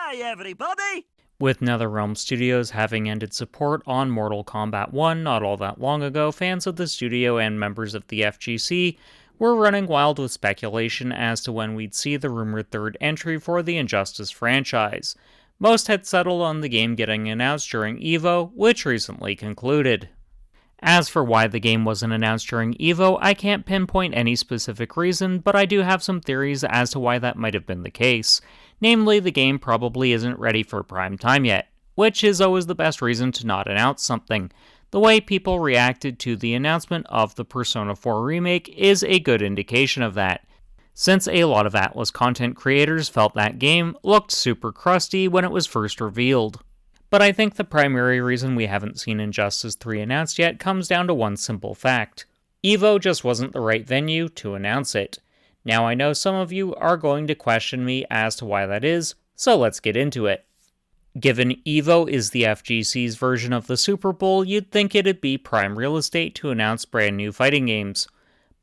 Hi everybody! With NetherRealm Studios having ended support on Mortal Kombat 1 not all that long ago, fans of the studio and members of the FGC were running wild with speculation as to when we'd see the rumored third entry for the InJustice franchise. Most had settled on the game getting announced during EVO, which recently concluded. As for why the game wasn't announced during EVO, I can't pinpoint any specific reason, but I do have some theories as to why that might have been the case. Namely, the game probably isn't ready for prime time yet, which is always the best reason to not announce something. The way people reacted to the announcement of the Persona 4 remake is a good indication of that, since a lot of Atlas content creators felt that game looked super crusty when it was first revealed. But I think the primary reason we haven't seen InJustice 3 announced yet comes down to one simple fact. EVO just wasn't the right venue to announce it. Now I know some of you are going to question me as to why that is, so let's get into it. Given EVO is the FGC's version of the Super Bowl, you'd think it'd be prime real estate to announce brand new fighting games.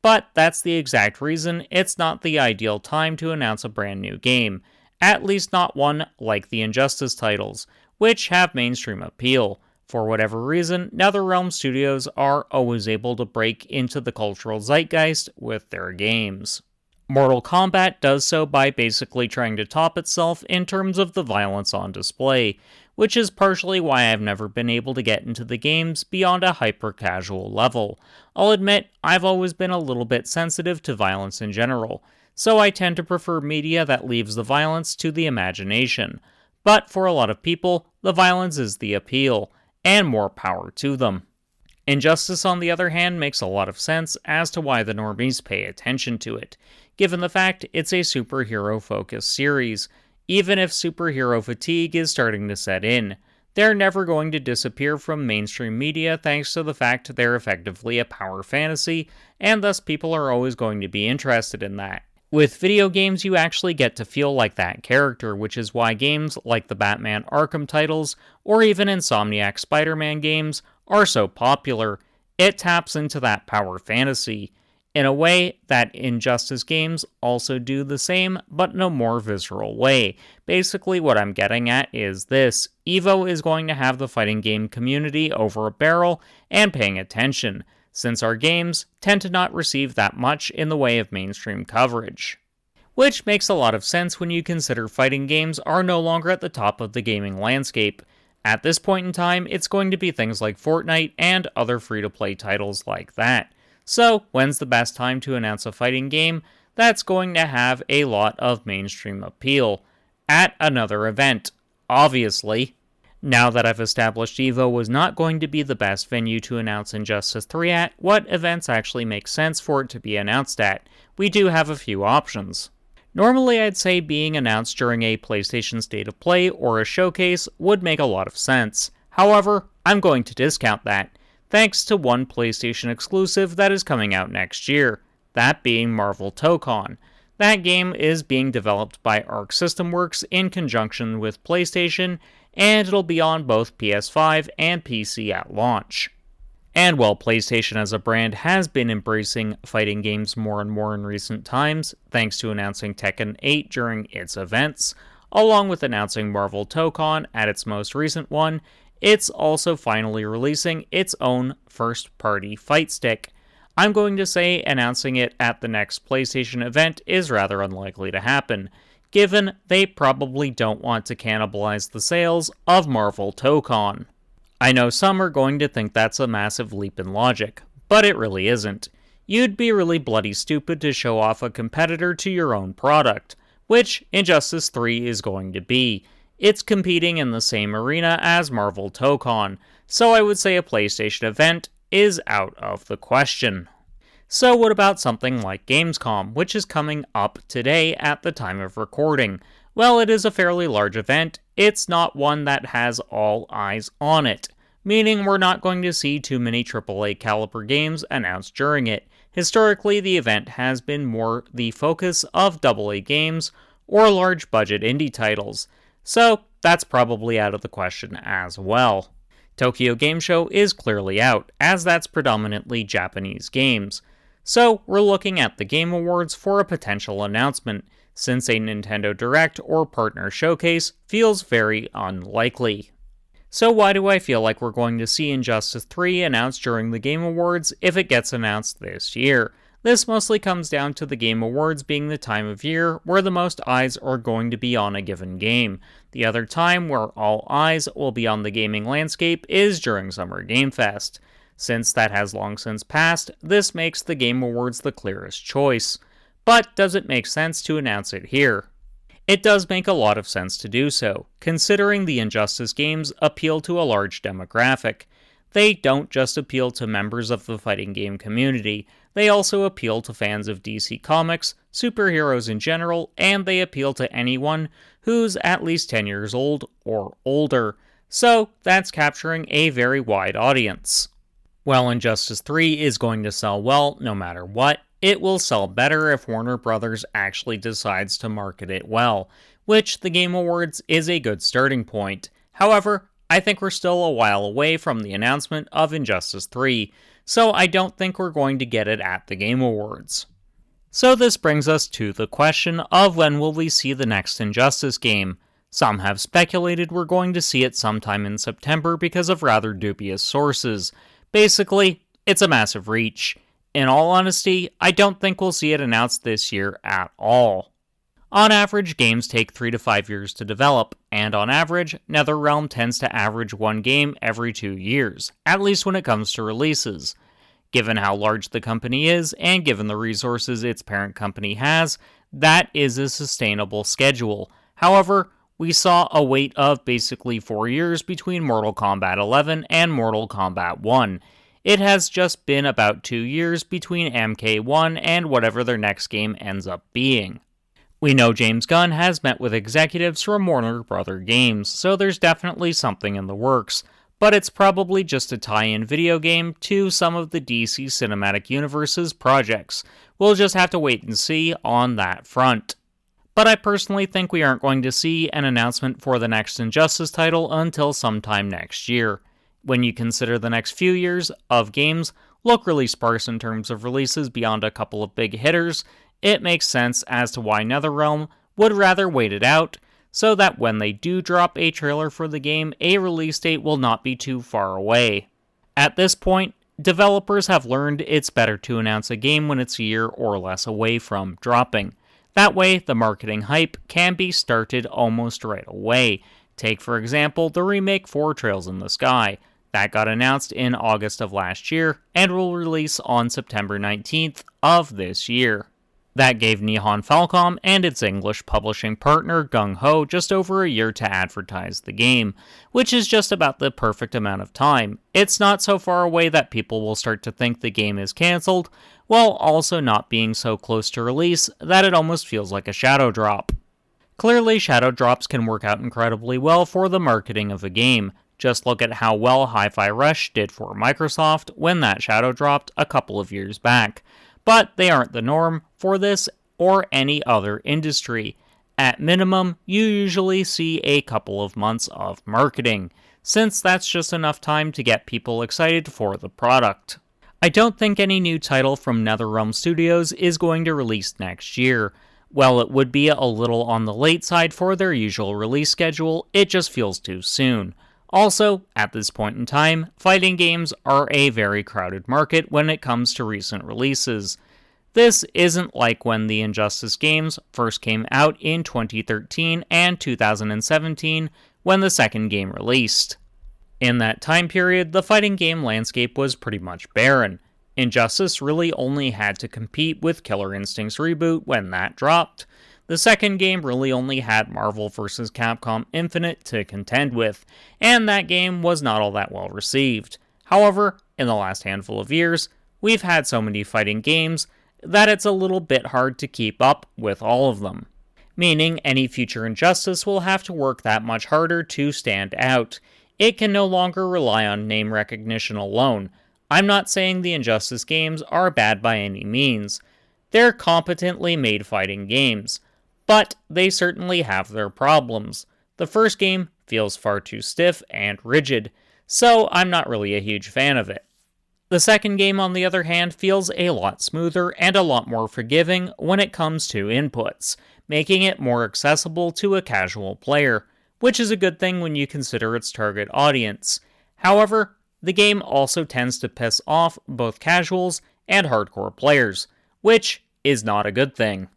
But that's the exact reason it's not the ideal time to announce a brand new game, at least not one like the InJustice titles, which have mainstream appeal. For whatever reason, NetherRealm Studios are always able to break into the cultural zeitgeist with their games. Mortal Kombat does so by basically trying to top itself in terms of the violence on display, which is partially why I've never been able to get into the games beyond a hyper-casual level. I'll admit, I've always been a little bit sensitive to violence in general, so I tend to prefer media that leaves the violence to the imagination. But for a lot of people, the violence is the appeal, and more power to them. InJustice, on the other hand, makes a lot of sense as to why the normies pay attention to it, given the fact it's a superhero-focused series. Even if superhero fatigue is starting to set in, they're never going to disappear from mainstream media thanks to the fact they're effectively a power fantasy, and thus people are always going to be interested in that. With video games, you actually get to feel like that character, which is why games like the Batman Arkham titles, or even Insomniac Spider-Man games, are so popular. It taps into that power fantasy, in a way that InJustice games also do the same, but in a more visceral way. Basically, what I'm getting at is this: EVO is going to have the fighting game community over a barrel and paying attention, since our games tend to not receive that much in the way of mainstream coverage. Which makes a lot of sense when you consider fighting games are no longer at the top of the gaming landscape. At this point in time, it's going to be things like Fortnite and other free-to-play titles like that. So, when's the best time to announce a fighting game that's going to have a lot of mainstream appeal? At another event, obviously. Now that I've established EVO was not going to be the best venue to announce InJustice 3 at, what events actually make sense for it to be announced at? We do have a few options. Normally I'd say being announced during a PlayStation State of Play or a showcase would make a lot of sense. However, I'm going to discount that, thanks to one PlayStation exclusive that is coming out next year, that being Marvel Tokon. That game is being developed by Arc System Works in conjunction with PlayStation, and it'll be on both PS5 and PC at launch. And while PlayStation as a brand has been embracing fighting games more and more in recent times, thanks to announcing Tekken 8 during its events, along with announcing Marvel Tokon at its most recent one, it's also finally releasing its own first-party fight stick. I'm going to say announcing it at the next PlayStation event is rather unlikely to happen, given they probably don't want to cannibalize the sales of Marvel Tokon. I know some are going to think that's a massive leap in logic, but it really isn't. You'd be really bloody stupid to show off a competitor to your own product, which InJustice 3 is going to be. It's competing in the same arena as Marvel Tokon, so I would say a PlayStation event is out of the question. So what about something like Gamescom, which is coming up today at the time of recording? Well, it is a fairly large event. It's not one that has all eyes on it, meaning we're not going to see too many AAA caliber games announced during it. Historically, the event has been more the focus of AA games or large budget indie titles, so that's probably out of the question as well. Tokyo Game Show is clearly out, as that's predominantly Japanese games. So we're looking at the Game Awards for a potential announcement, since a Nintendo Direct or partner showcase feels very unlikely. So why do I feel like we're going to see InJustice 3 announced during the Game Awards if it gets announced this year? This mostly comes down to the Game Awards being the time of year where the most eyes are going to be on a given game. The other time where all eyes will be on the gaming landscape is during Summer Game Fest. Since that has long since passed, this makes the Game Awards the clearest choice. But does it make sense to announce it here? It does make a lot of sense to do so, considering the InJustice games appeal to a large demographic. They don't just appeal to members of the fighting game community, they also appeal to fans of DC Comics, superheroes in general, and they appeal to anyone who's at least 10 years old or older. So that's capturing a very wide audience. While InJustice 3 is going to sell well no matter what, it will sell better if Warner Bros. Actually decides to market it well, which the Game Awards is a good starting point. However, I think we're still a while away from the announcement of InJustice 3, so I don't think we're going to get it at the Game Awards. So this brings us to the question of when will we see the next InJustice game. Some have speculated we're going to see it sometime in September because of rather dubious sources. Basically, it's a massive reach. In all honesty, I don't think we'll see it announced this year at all. On average, games take 3 to 5 years to develop, and on average, NetherRealm tends to average one game every 2 years, at least when it comes to releases. Given how large the company is, and given the resources its parent company has, that is a sustainable schedule. However, we saw a wait of basically 4 years between Mortal Kombat 11 and Mortal Kombat 1. It has just been about 2 years between MK1 and whatever their next game ends up being. We know James Gunn has met with executives from Warner Bros. Games, so there's definitely something in the works, but it's probably just a tie-in video game to some of the DC Cinematic Universe's projects. We'll just have to wait and see on that front. But I personally think we aren't going to see an announcement for the next InJustice title until sometime next year. When you consider the next few years of games look really sparse in terms of releases beyond a couple of big hitters, it makes sense as to why NetherRealm would rather wait it out, so that when they do drop a trailer for the game, a release date will not be too far away. At this point, developers have learned it's better to announce a game when it's a year or less away from dropping. That way, the marketing hype can be started almost right away. Take, for example, the remake for Trails in the Sky. That got announced in August of last year, and will release on September 19th of this year. That gave Nihon Falcom and its English publishing partner Gung Ho just over a year to advertise the game, which is just about the perfect amount of time. It's not so far away that people will start to think the game is cancelled, while also not being so close to release that it almost feels like a shadow drop. Clearly, shadow drops can work out incredibly well for the marketing of a game. Just look at how well Hi-Fi Rush did for Microsoft when that shadow dropped a couple of years back. But they aren't the norm for this or any other industry. At minimum, you usually see a couple of months of marketing, since that's just enough time to get people excited for the product. I don't think any new title from NetherRealm Studios is going to release next year. While it would be a little on the late side for their usual release schedule, it just feels too soon. Also, at this point in time, fighting games are a very crowded market when it comes to recent releases. This isn't like when the InJustice games first came out in 2013 and 2017 when the second game released. In that time period, the fighting game landscape was pretty much barren. InJustice really only had to compete with Killer Instinct's reboot when that dropped. The second game really only had Marvel vs. Capcom Infinite to contend with, and that game was not all that well received. However, in the last handful of years, we've had so many fighting games that it's a little bit hard to keep up with all of them. Meaning any future InJustice will have to work that much harder to stand out. It can no longer rely on name recognition alone. I'm not saying the InJustice games are bad by any means. They're competently made fighting games. But they certainly have their problems. The first game feels far too stiff and rigid, so I'm not really a huge fan of it. The second game, on the other hand, feels a lot smoother and a lot more forgiving when it comes to inputs, making it more accessible to a casual player, which is a good thing when you consider its target audience. However, the game also tends to piss off both casuals and hardcore players, which is not a good thing.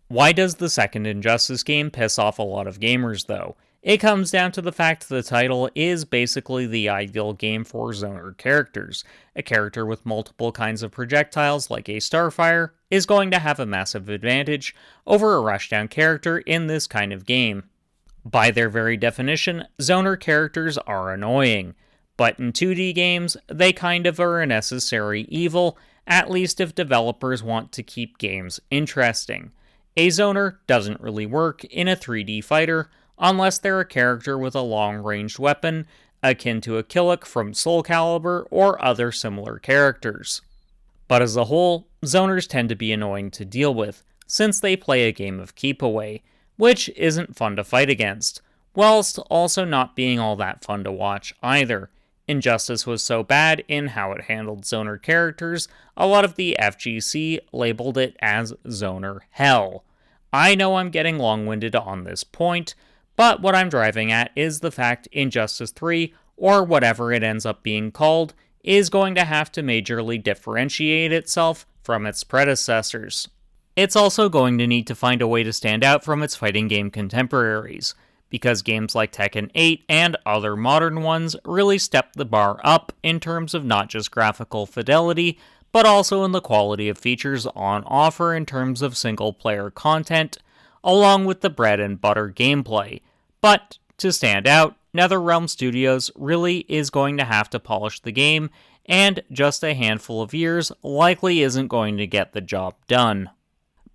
Why does the second InJustice game piss off a lot of gamers, though? It comes down to the fact the title is basically the ideal game for zoner characters. A character with multiple kinds of projectiles, like a Starfire, is going to have a massive advantage over a rushdown character in this kind of game. By their very definition, zoner characters are annoying, but in 2D games, they kind of are a necessary evil, at least if developers want to keep games interesting. A zoner doesn't really work in a 3D fighter unless they're a character with a long-ranged weapon, akin to a Killick from Soul Calibur or other similar characters. But as a whole, zoners tend to be annoying to deal with, since they play a game of keep away, which isn't fun to fight against, whilst also not being all that fun to watch either. InJustice was so bad in how it handled zoner characters, a lot of the FGC labeled it as zoner hell. I know I'm getting long-winded on this point, but what I'm driving at is the fact InJustice 3, or whatever it ends up being called, is going to have to majorly differentiate itself from its predecessors. It's also going to need to find a way to stand out from its fighting game contemporaries, because games like Tekken 8 and other modern ones really step the bar up in terms of not just graphical fidelity, but also in the quality of features on offer in terms of single-player content, along with the bread and butter gameplay. But to stand out, NetherRealm Studios really is going to have to polish the game, and just a handful of years likely isn't going to get the job done.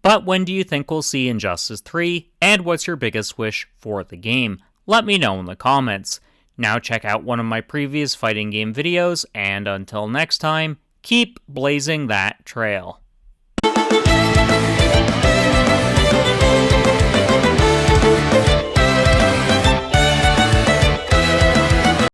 But when do you think we'll see InJustice 3, and what's your biggest wish for the game? Let me know in the comments. Now check out one of my previous fighting game videos, and until next time, keep blazing that trail.